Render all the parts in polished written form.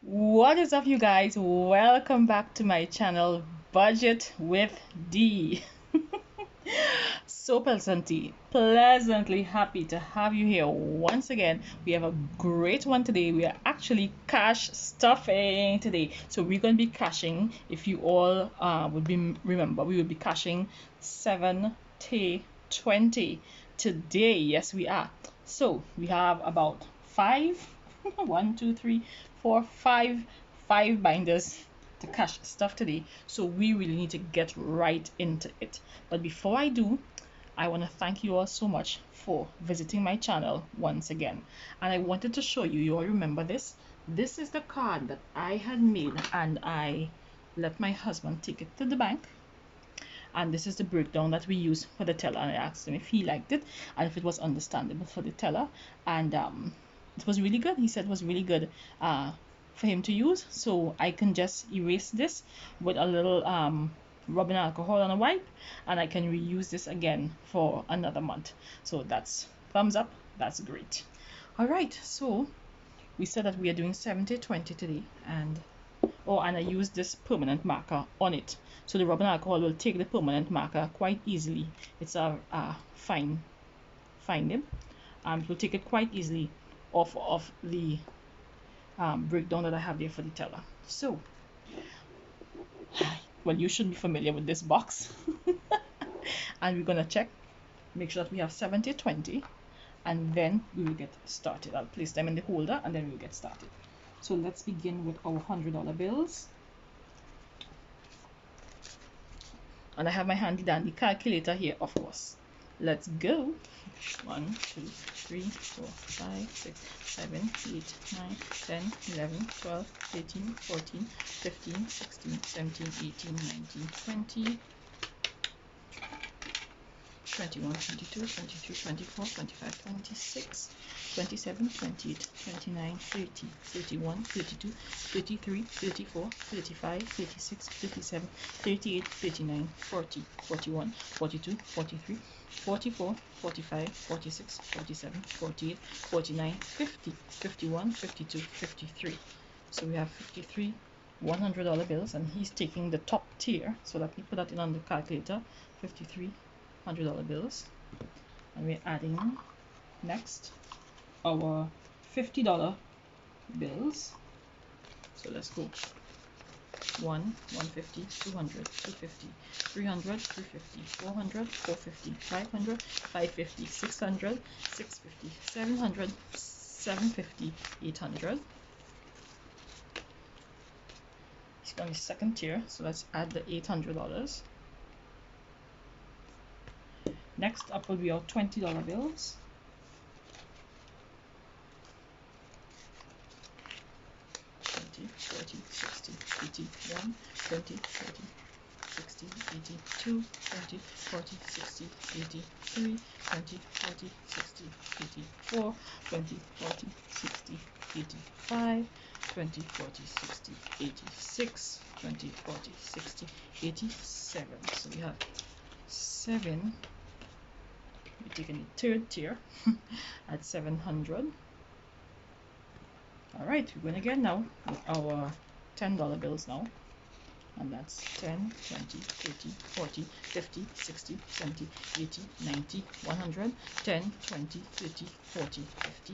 What is up, you guys? Welcome back to my channel, Budget with D. So pleasantly happy to have you here once again. We have a great one today. We are actually cash stuffing today. So we're going to be cashing, if you all would be remember, we will be cashing 7T20 today. Yes, we are. So we have about five, one, two, three, four, five binders to cash stuff today. So we really need to get right into it. But before I do, I want to thank you all so much for visiting my channel once again. And I wanted to show you, you all remember this? This is the card that I had made and I let my husband take it to the bank. And this is the breakdown that we use for the teller. And I asked him if he liked it and if it was understandable for the teller. And it was really good. He said it was really good for him to use. So I can just erase this with a little rubbing alcohol on a wipe, and I can reuse this again for another month. So that's thumbs up. That's great. All right, so we said that we are doing 70-20 today, and I used this permanent marker on it, so the rubbing alcohol will take the permanent marker quite easily. It's a fine nib. It will take it quite easily off of the breakdown that I have there for the teller. So well, you should be familiar with this box. And we're gonna check, make sure that we have 70-20, and then we will get started. I'll place them in the holder and then we'll get started. So let's begin with our $100 bills. And I have my handy dandy calculator here, of course. Let's go. 1, 2, 3, 4, 5, 6, 7, 8, 9, 10, 11, 12, 13, 14, 15, 16, 17, 18, 19, 20, 21, 22, 23, 24, 25, 26, 27, 28, 29, 30, 31, 32, 33, 34, 35, 36, 37, 38, 39, 40, 41, 42, 43, 44, 45, 46, 47, 48, 49, 50, 51, 52, 53. So we have 53 $100 bills, and he's taking the top tier. So let me put that in on the calculator. 53 $100 bills, and we're adding next our $50 bills. So let's go. 150, 200, 250, 300, 350, 400, 450, 500, 550, 600, 650, 700, 750, 800. It's on the second tier, so let's add the $800. Next up will be our $20 bills. 20, 40, 60, 80, 1, 20, 30, 60, 80, 2, 20, 40, 60, 80, 3, 20, 40, 60, 84, 20, 40, 60, 85, 20, 40, 60, 86, 20, 40, 60, 87. So we have 7. We're taking the third tier at 700. All right, we're going again now with our $10 bills now, and that's 10, 20, 30, 40, 50, 60, 70, 80, 90, 100, 10, 20, 30, 40, 50,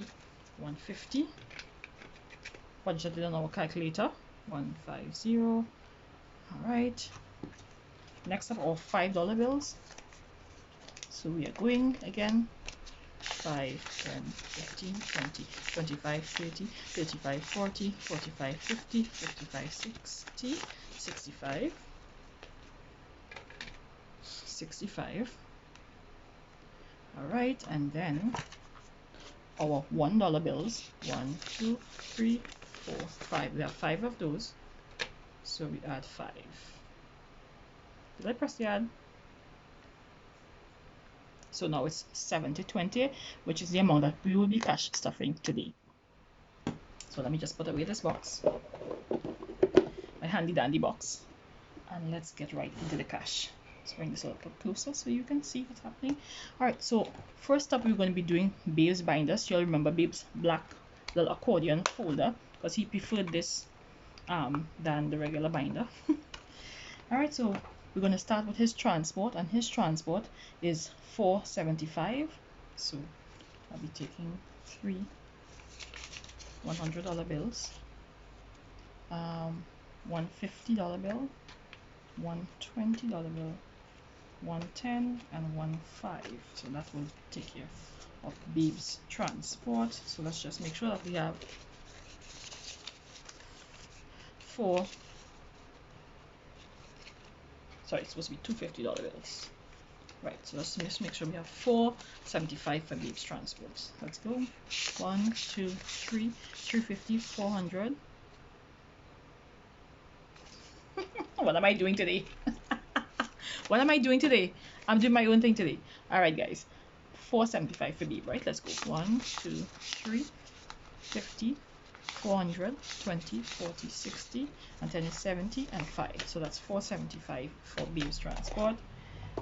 150. Budgeted on our calculator, 150. All right, next up our $5 bills. So we are going again. 5, 10, 15, 20, 25, 30, 35, 40, 45, 50, 55, 60, 65, 65. All right, and then our $1 bills. 1, 2, 3, 4, 5. We have 5 of those, so we add 5. Did I press the add? So now it's 70-20, which is the amount that we will be cash stuffing today. So let me just put away this box, my handy dandy box, and let's get right into the cash. Let's bring this a little closer so you can see what's happening. All right, so first up we're going to be doing Babe's binders. You'll remember Babe's black little accordion folder, because he preferred this than the regular binder. All right, so we're going to start with his transport, and his transport is $4.75. So I'll be taking 3 $100 bills, one $50 bill, one $20 bill, one $10, and one $5. So that will take care of Babe's transport. So let's just make sure that we have 4, sorry, it's supposed to be two $50 bills. Right, so let's just make sure we have 475 for Babe's transports. Let's go. 1, 2, 3, 350, 400. What am I doing today? What am I doing today? I'm doing my own thing today. All right, guys. 475 for Babe, right? Let's go. 1, 2, 3, 50, 400, 20, 40, 60, and 10 is 70, and 5. So that's 475 for Babe's transport.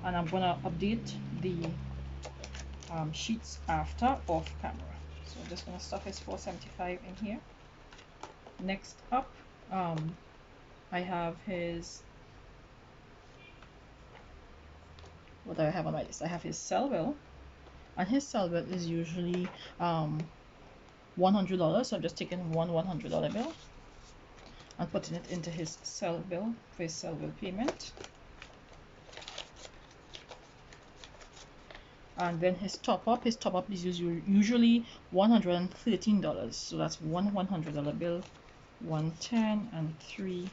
And I'm gonna update the sheets after off camera. So I'm just gonna stuff his 475 in here. Next up, I have his, what do I have on my list? I have his cell bill, and his cell bill is usually $100. So I'm just taking one $100 bill and putting it into his cell bill for his cell bill payment. And then his top up is usually $113. So that's one $100 bill, one $10, and 3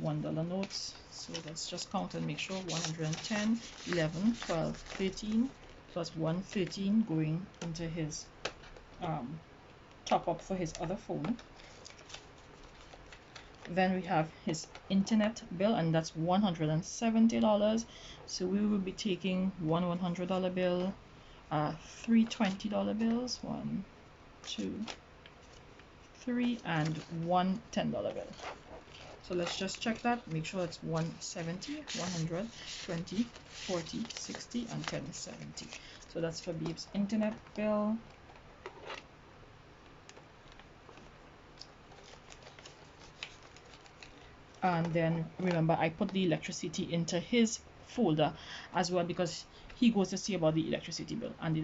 $1 notes. So let's just count and make sure. 110, 11, 12, 13, plus 113 going into his top up for his other phone. Then we have his internet bill, and that's $170. So we will be taking one $100 bill, 3 $20 bills, 1, 2, 3, and one $10 bill. So let's just check that, make sure it's 170, 100, 20, 40, 60, and 10 is 70. So that's for Babe's internet bill. And then remember, I put the electricity into his folder as well, because he goes to see about the electricity bill. And the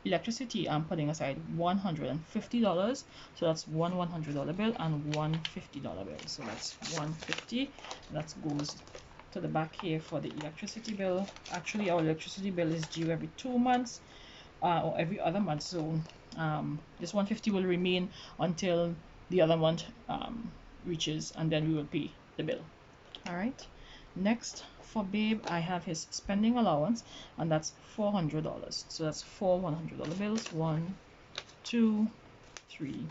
electricity, I'm putting aside $150. So that's one $100 bill and one $50 bill. So that's 150. That goes to the back here for the electricity bill. Actually, our electricity bill is due every 2 months or every other month. So this 150 will remain until the other month reaches, and then we will pay the bill. All right, next for Babe, I have his spending allowance, and that's $400. So that's 4 $100 bills, 1, 2, 3,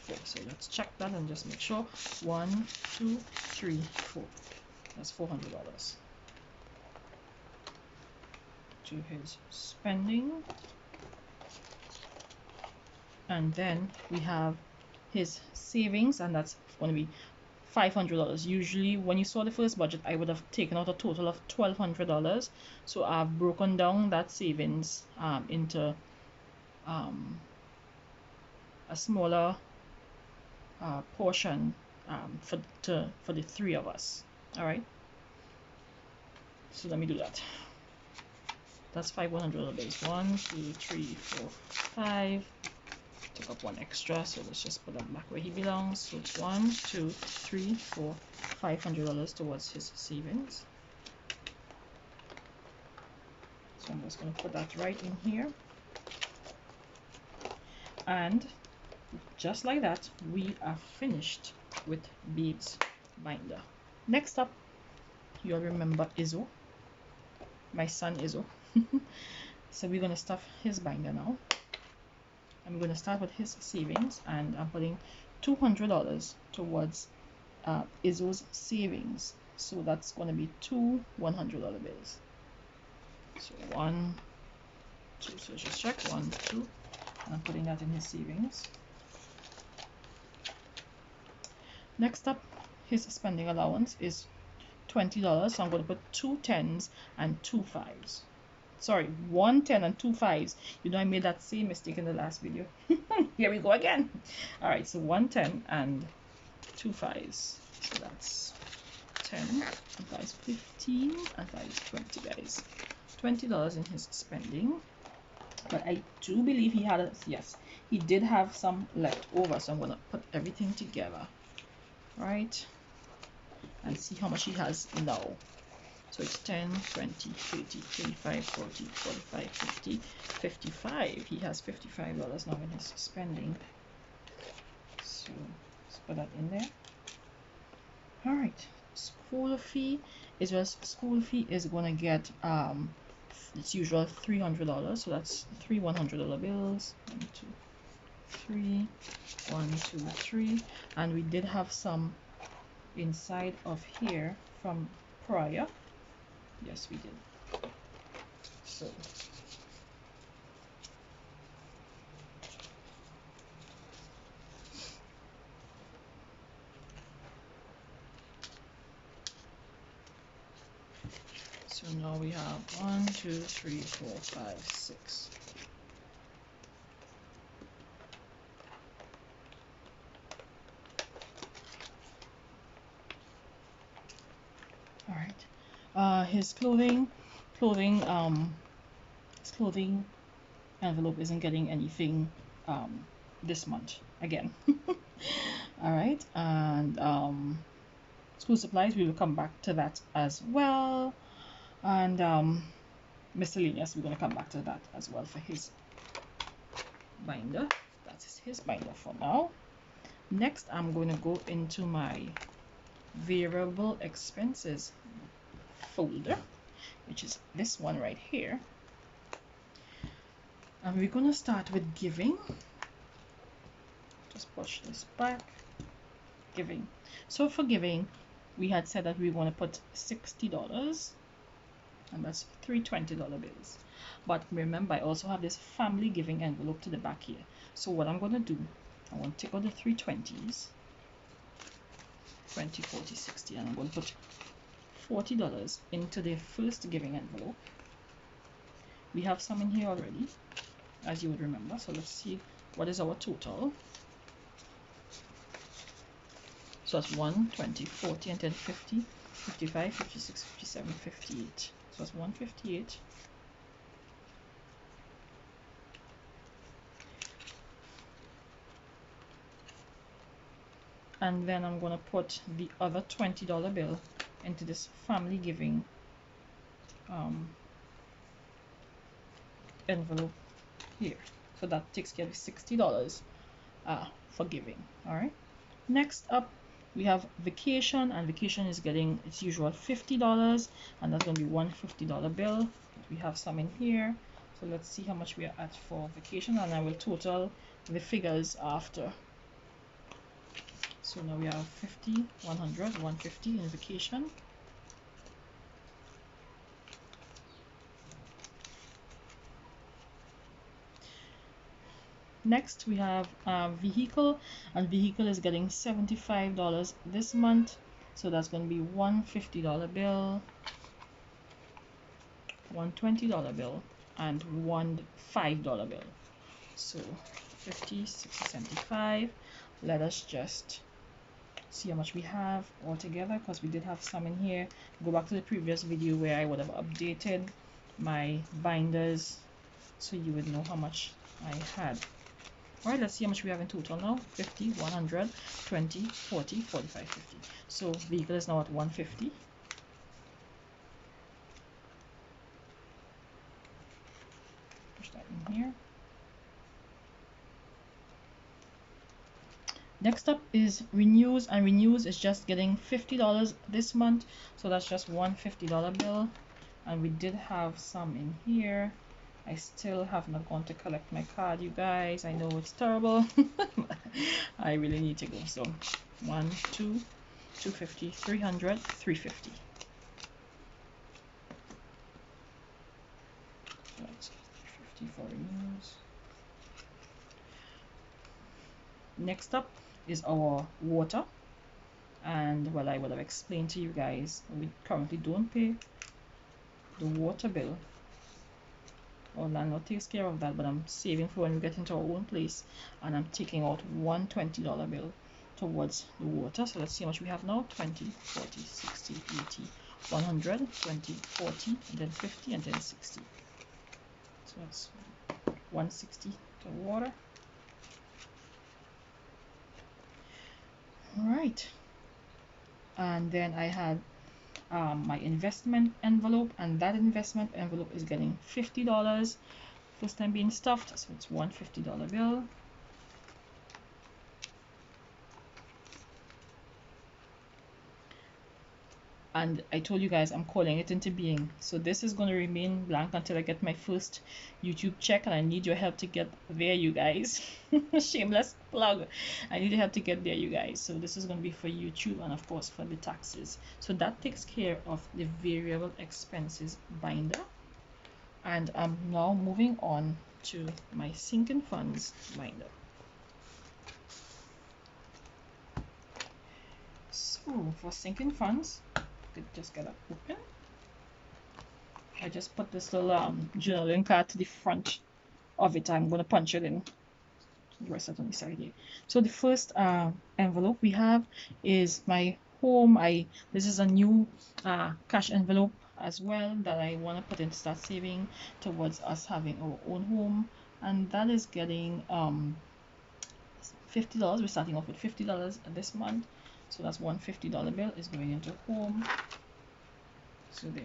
4. So let's check that and just make sure. 1, 2, 3, 4. That's $400 to his spending. And then we have his savings, and that's going to be $500. Usually when you saw the first budget, I would have taken out a total of $1,200. So I've broken down that savings into a smaller portion for the 3 of us. All right, so let me do that. That's 5 $100 bills. 1, 2, 3, 4, 5. Took up one extra, so let's just put that back where he belongs. So it's 1, 2, 3, 4, $500 towards his savings. So I'm just going to put that right in here, and just like that, we are finished with Babe's binder. Next up, you'll remember Izzo, my son Izzo. So we're going to stuff his binder now. I'm going to start with his savings, and I'm putting $200 towards Izzo's savings. So that's going to be 2 $100 bills. So 1, 2. So just check 1, 2, and I'm putting that in his savings. Next up, his spending allowance is $20. So I'm going to put 2 10s and 2 5s. Sorry, 1 10 and 2 5s. You know, I made that same mistake in the last video. Here we go again. All right, so 1 10 and 2 5s. So that's 10, and that is 15, and that is 20, guys. $20 in his spending. But I do believe he had yes, he did have some left over, so I'm gonna put everything together, right, and see how much he has now. So it's 10, 20, 30, 35, 40, 45, 50, 55. He has $55 now in his spending. So let's put that in there. All right, school fee is just school fee is gonna get its usual $300. So that's 3 $100 bills. 1, 2, 3, 1, 2, 3, and we did have some inside of here from prior. Yes, we did. So now we have 1, 2, 3, 4, 5, 6. All right. His clothing envelope isn't getting anything this month again. All right, and school supplies, we will come back to that as well, and miscellaneous, we're going to come back to that as well for his binder. That is his binder for now. Next, I'm going to go into my variable expenses folder, which is this one right here, and we're going to start with giving. Just push this back. Giving. So for giving, we had said that we want to put $60, and that's 3 $20 bills. But remember, I also have this family giving envelope to the back here. So what I'm going to do, I want to take out the 3 20s, 20, 40, 60, and I'm going to put $40 into the first giving envelope. We have some in here already, as you would remember. So let's see what is our total. So that's 1, 20, 40, and then 50, 55, 56, 57, 58. So that's 158. And then I'm going to put the other $20 bill into this family giving envelope here. So that takes care of $60 for giving. All right. Next up, we have vacation, and vacation is getting its usual $50, and that's going to be one $50 bill. We have some in here, so let's see how much we are at for vacation, and I will total the figures after. So now we have 50, 100, 150 in vacation. Next, we have vehicle, and vehicle is getting $75 this month, so that's going to be one $50 bill, one $20 bill, and one $5 bill. So 50, 60, 75. Let us just see how much we have all together, because we did have some in here. Go back to the previous video where I would have updated my binders so you would know how much I had. Alright, let's see how much we have in total now. 50, 100, 20, 40, 45, 50. So vehicle is now at 150. Push that in here. Next up is renews, and renews is just getting $50 this month. So that's just one $50 bill. And we did have some in here. I still have not gone to collect my card, you guys. I know it's terrible. I really need to go. So 1, 2, 250, 300, 350. That's 350 for renews. Next up is our water. And well, I would have explained to you guys, we currently don't pay the water bill. Our landlord takes care of that, but I'm saving for when we get into our own place, and I'm taking out one $20 bill towards the water. So let's see how much we have now. 20, 40, 60, 80, 100, 20, 40, and then 50, and then 60. So that's 160 to water. All right. And then I had my investment envelope, and that investment envelope is getting $50. First time being stuffed, so it's one $50 bill. And I told you guys I'm calling it into being. So this is going to remain blank until I get my first YouTube check, and I need your help to get there, you guys. Shameless plug. I need your help to get there, you guys. So this is going to be for YouTube and of course for the taxes. So that takes care of the variable expenses binder. And I'm now moving on to my sinking funds binder. So for sinking funds, just get that open. I just put this little journaling card to the front of it. I'm going to punch it in. The rest of on the side here. So the first envelope we have is my home. This is a new cash envelope as well that I want to put in to start saving towards us having our own home, and that is getting $50. We're starting off with $50 this month, so that's one $50 bill is going into home. So there.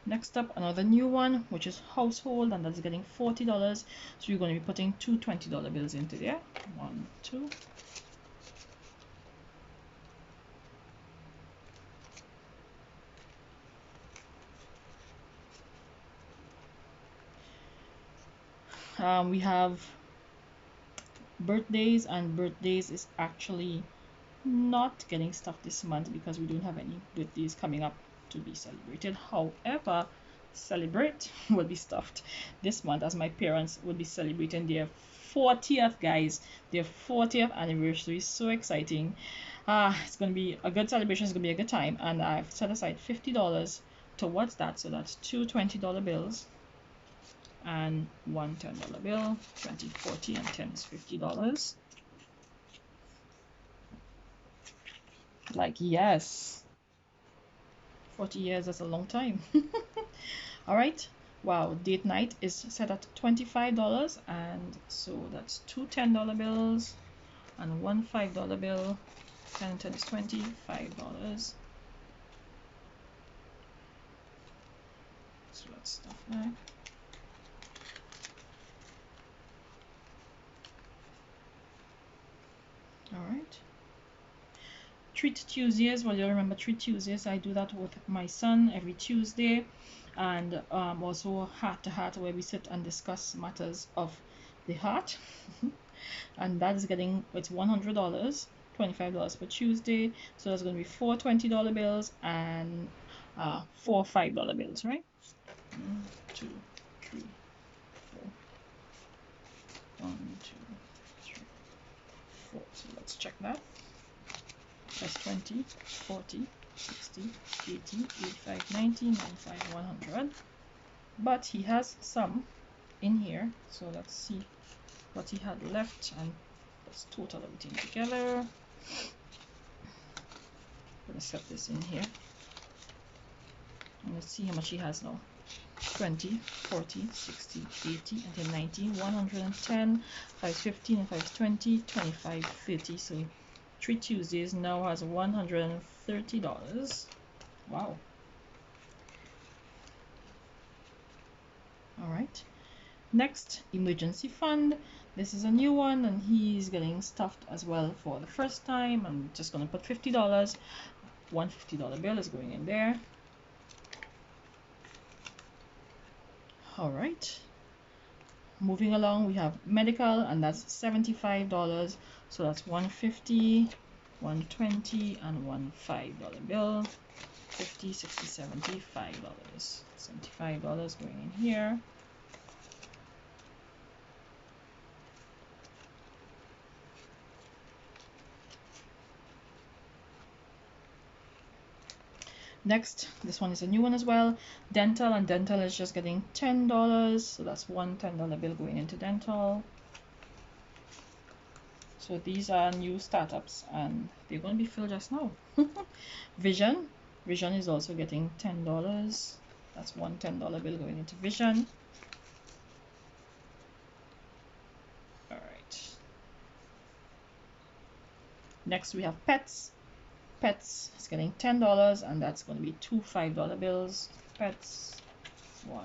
Next up, another new one, which is household, and that's getting $40. So you're going to be putting two $20 bills into there. 1, 2. We have birthdays, and birthdays is actually not getting stuff this month because we don't have any birthdays coming up to be celebrated. However, celebrate will be stuffed this month, as my parents will be celebrating their 40th, guys, their 40th anniversary. So exciting. It's going to be a good celebration. It's going to be a good time, and I've set aside $50 towards that. So that's two $20 bills and one $10 bill. 20, 40, and 10 is $50. Like, yes, 40 years, that's a long time. All right, wow, date night is set at $25, and so that's two $10 bills and one $5 bill. 10 and 10 is $25. So let's stuff that. All right, Treat Tuesdays. Well, you remember Treat Tuesdays. I do that with my son every Tuesday, and also Heart to Heart, where we sit and discuss matters of the heart. And that is getting, it's $100, $25 for Tuesday. So that's going to be four $20 bills and four $5 bills, right? 1, 2, 3, 4. 1, 2, 3, 4. So let's check that. That's 20, 40, 60, 80, 85, 90, 95, 100. But he has some in here, so let's see what he had left, and let's total everything together. I'm gonna set this in here, and let's see how much he has now. 20, 40, 60, 80, and then 90, 110, 515, and 520, 25, 30. So Treat Tuesdays now has $130. Wow. All right. Next, emergency fund. This is a new one, and he's getting stuffed as well for the first time. I'm just going to put $50. One $50 bill is going in there. All right. Moving along, we have medical, and that's $75. So that's $150, $120, and one $5 bill. 50, 60, 70, $5. $75 going in here. Next, this one is a new one as well. Dental, and dental is just getting $10. So that's one $10 bill going into dental. So these are new startups and they're going to be filled just now. Vision. Vision is also getting $10. That's one $10 bill going into Vision. Alright. Next we have Pets. Pets is getting $10 and that's going to be two $5 bills. Pets. 1,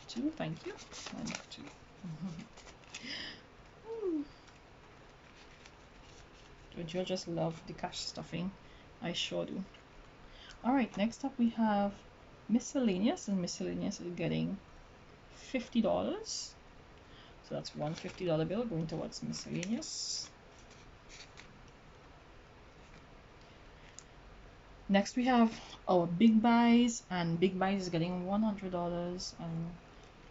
2, thank you. 1, 2. Don't you just love the cash stuffing? I sure do. Alright, next up we have miscellaneous, and miscellaneous is getting $50. So that's one $50 bill going towards miscellaneous. Next we have our big buys, and big buys is getting $100, and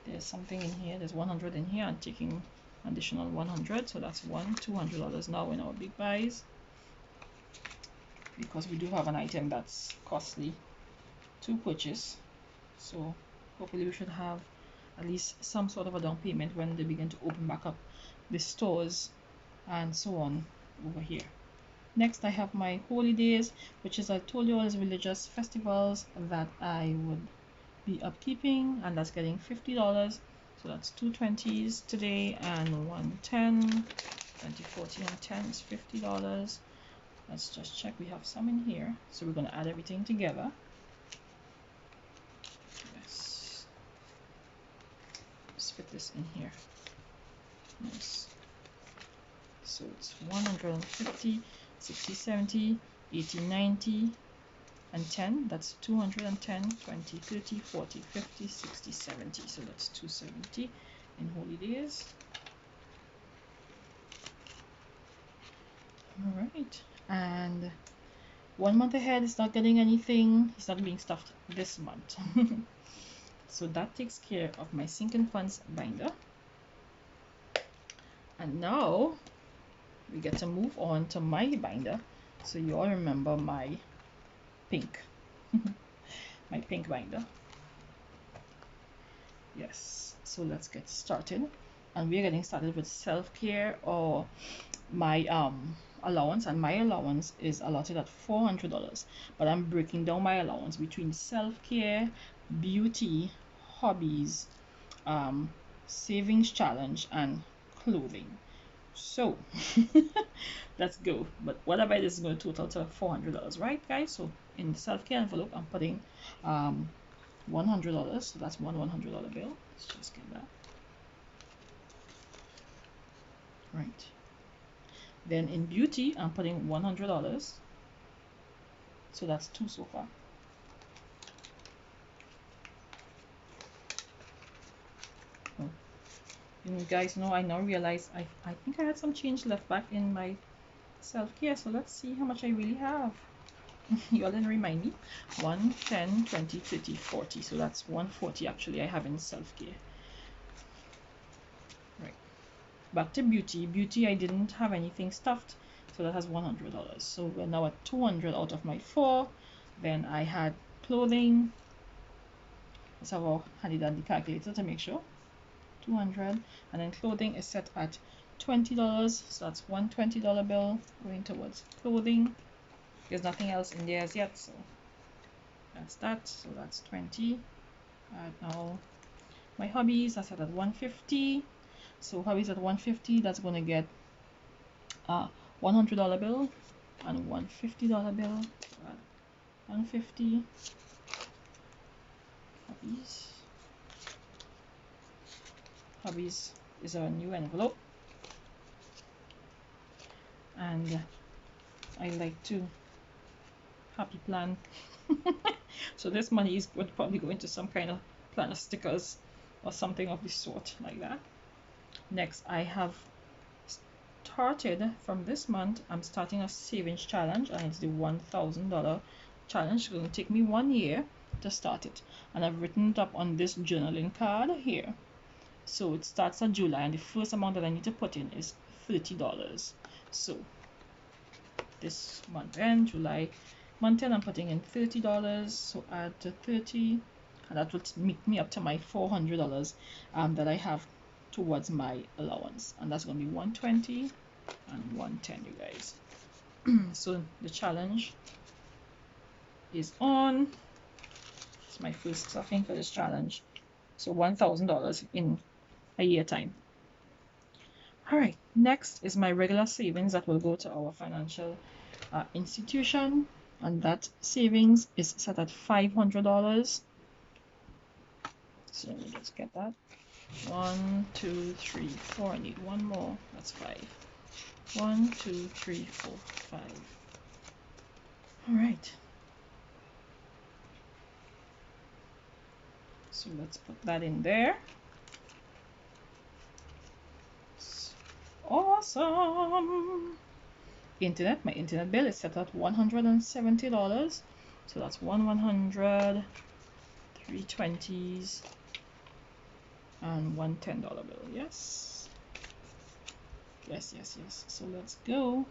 there's something in here, there's 100 in here, and taking additional 100, so that's $200 now in our big buys, because we do have an item that's costly to purchase. So hopefully we should have at least some sort of a down payment when they begin to open back up the stores and so on over here. Next I have my holidays, which is, I told you all, is religious festivals that I would be upkeeping, and that's getting $50. So that's two 20s today and one 10. 20, 40 and 10 is $50. Let's just check, we have some in here, so we're going to add everything together. Yes, let's fit this in here. Nice. So it's 150, 60, 70, 80, 90 and 10. That's 210, 20, 30, 40, 50, 60, 70. So that's 270 in holidays. All right, and 1 month ahead is not getting anything. It's not being stuffed this month. So that takes care of my sinking funds binder. And now we get to move on to my binder. So you all remember my pink my pink binder. Yes, so let's get started, and we're getting started with self-care, or my allowance, and my allowance is allotted at $400, but I'm breaking down my allowance between self-care, beauty, hobbies, savings challenge, and clothing. So let's go. But whatever it is going to total to $400, right guys? So in the self-care envelope I'm putting $100, so that's one $100 bill. Let's just get that right. Then in beauty I'm putting $100, so that's two so far. Oh, you guys know, I now realize I think I had some change left back in my self-care, so let's see how much I really have. You all didn't remind me. 1, 10, 20, 30, 40, so that's 140 actually I have in self-care. Right, back to beauty. Beauty, I didn't have anything stuffed, so that has $100, so we're now at 200 out of my 4. Then I had clothing. Let's have a handy dandy calculator to make sure. 200, and then clothing is set at $20, so that's one $20 bill going towards clothing. There's nothing else in there as yet, so that's that. So that's 20. Now my hobbies are set at 150, so hobbies at 150, that's going to get $100 bill and $150 bill. 150 hobbies. Hobbies is our new envelope, and I like to happy plan. So this money is would probably go into some kind of plan of stickers or something of the sort like that. Next, I have started from this month, I'm starting a savings challenge, and it's the $1,000 challenge. It's going to take me 1 year to start it, and I've written it up on this journaling card here. So it starts in July, and the first amount that I need to put in is $30. So this month end, July, month end I'm putting in $30, so add to 30, and that would make me up to my $400 that I have towards my allowance, and that's going to be 120 and 110, you guys. So the challenge is on. It's my first stuffing for this challenge, so $1,000 in a year time. All right, next is my regular savings that will go to our financial institution, and that savings is set at $500. So let me just get that. 1, 2, 3, 4. I need one more. That's 5. 1, 2, 3, 4, 5. All right. So let's put that in there. Awesome. Internet. My internet bill is set at $170. So that's 100, 3 20s, and one $10 bill. Yes. Yes. So let's go.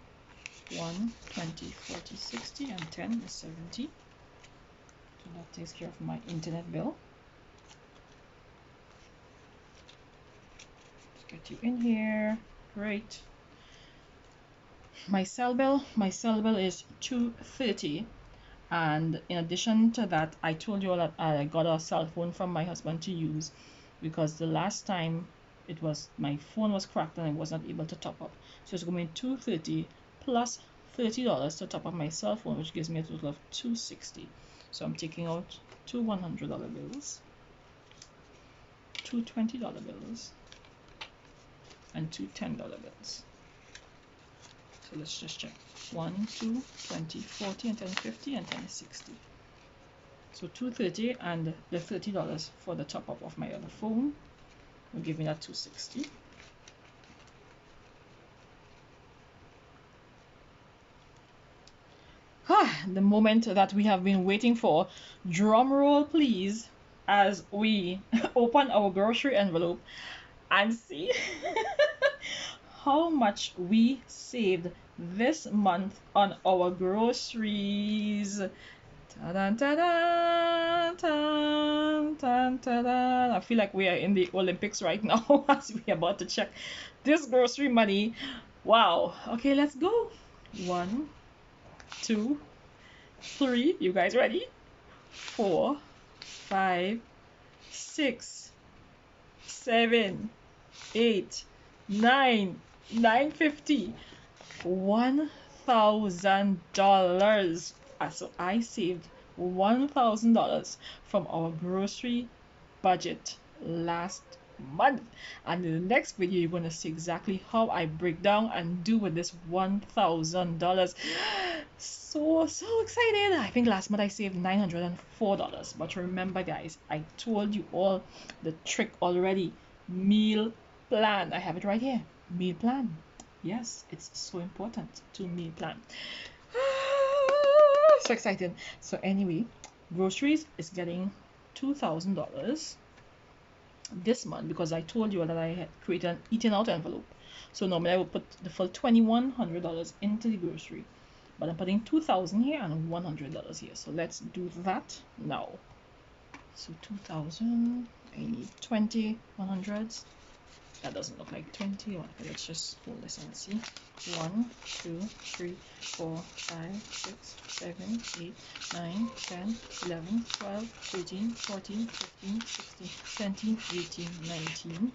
1, 20, 40, 60, and 10 is 70. So that takes care of my internet bill. Let's get you in here. Great. My cell bill is $230. And in addition to that, I told you all that I got a cell phone from my husband to use, because the last time my phone was cracked and I was not able to top up. So it's going to be $230 plus $30 to top up my cell phone, which gives me a total of $260. So I'm taking out two $100 bills, two $20 bills, and two $10 bills. So let's just check. 1, 2, 20, 40, and 10, 50, and 10 is 60. So $230 and the $30 for the top up of my other phone will give me that $260. The moment that we have been waiting for. Drum roll, please, as we open our grocery envelope and see how much we saved this month on our groceries. Ta-da, ta-da, ta-da, ta-da, ta-da. I feel like we are in the Olympics right now as we are about to check this grocery money. Wow. Okay, let's go. 1, 2, 3. You guys ready? 4, 5, 6, 7, 8, 9, 950. $1,000. So I saved $1,000 from our grocery budget last month, and in the next video you're going to see exactly how I break down and do with this $1,000. So excited. I think last month I saved $904, but remember guys, I told you all the trick already. Meal plan. I have it right here. Meal plan. Yes, it's so important to meal plan. So excited. So anyway, groceries is getting $2,000 this month, because I told you that I had created an eating out envelope. So normally I would put the full $2,100 into the grocery, but I'm putting $2,000 here and $100 here. So let's do that now. So 2,000. I need 20 100s. That doesn't look like 20. Okay, let's just hold this and see. 1, 2, 3, 4, 5, 6, 7, 8, 9, 10, 11, 12, 13, 14, 15, 16, 17, 18, 19,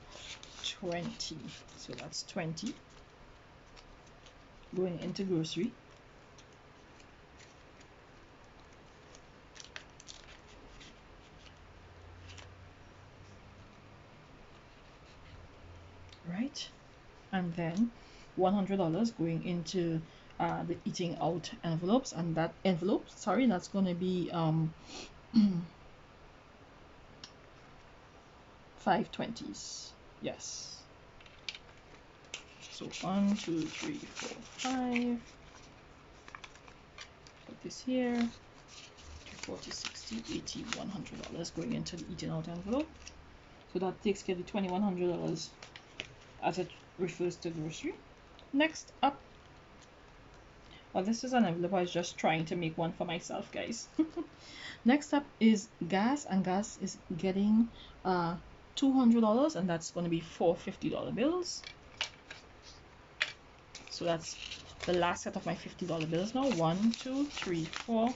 20. So that's 20 going into grocery. Right, and then $100 going into the eating out envelopes, and that envelope, sorry, that's going to be 520s. Yes, so 1, 2, 3, 4, 5. Put this here. 40, 60, 80, $100 going into the eating out envelope. So that takes care of the $2,100 as it refers to grocery. Next up, Oh, this is an envelope. I was just trying to make one for myself, guys. Next up is gas, and gas is getting $200, and that's going to be four $50 bills. So that's the last set of my $50 bills now. 1, 2, 3, 4.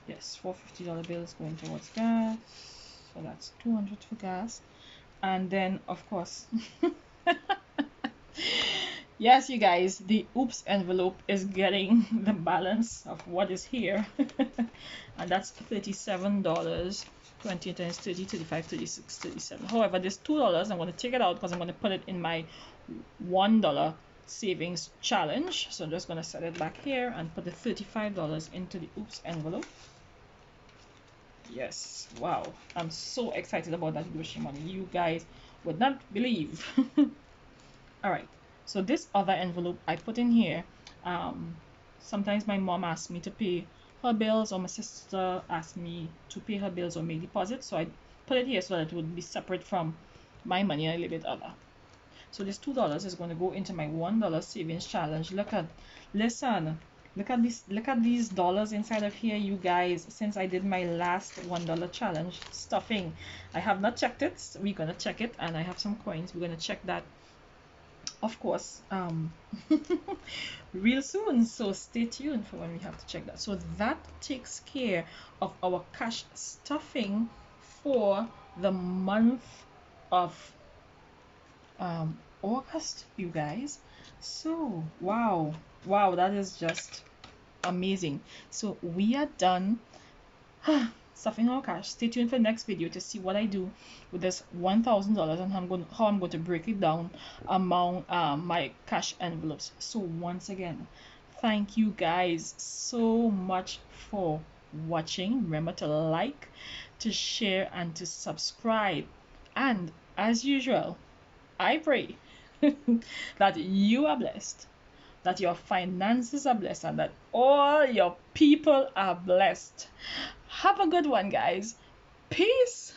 Yes, four $50 bills going towards gas. So that's 200 for gas. And then, of course, yes, you guys, the oops envelope is getting the balance of what is here. And that's $37. 20 times 30, 35, 36, 37. However, this $2, I'm going to take it out because I'm going to put it in my $1 savings challenge. So I'm just going to set it back here and put the $35 into the oops envelope. Yes, wow, I'm so excited about that grocery money. You guys would not believe. All right, so this other envelope I put in here. Sometimes my mom asks me to pay her bills, or my sister asks me to pay her bills or make deposits, so I put it here so that it would be separate from my money and a little bit other. So this $2 is going to go into my $1 savings challenge. Listen, look at these dollars inside of here, you guys. Since I did my last $1 challenge stuffing, I have not checked it. So we're gonna check it, and I have some coins. We're gonna check that, of course, real soon. So stay tuned for when we have to check that. So that takes care of our cash stuffing for the month of August, you guys. So wow, that is just amazing. So we are done stuffing our cash. Stay tuned for the next video to see what I do with this $1,000 and how I'm going to break it down among my cash envelopes. So once again, thank you guys so much for watching. Remember to like, to share, and to subscribe. And as usual, I pray that you are blessed, that your finances are blessed, and that all your people are blessed. Have a good one, guys. Peace.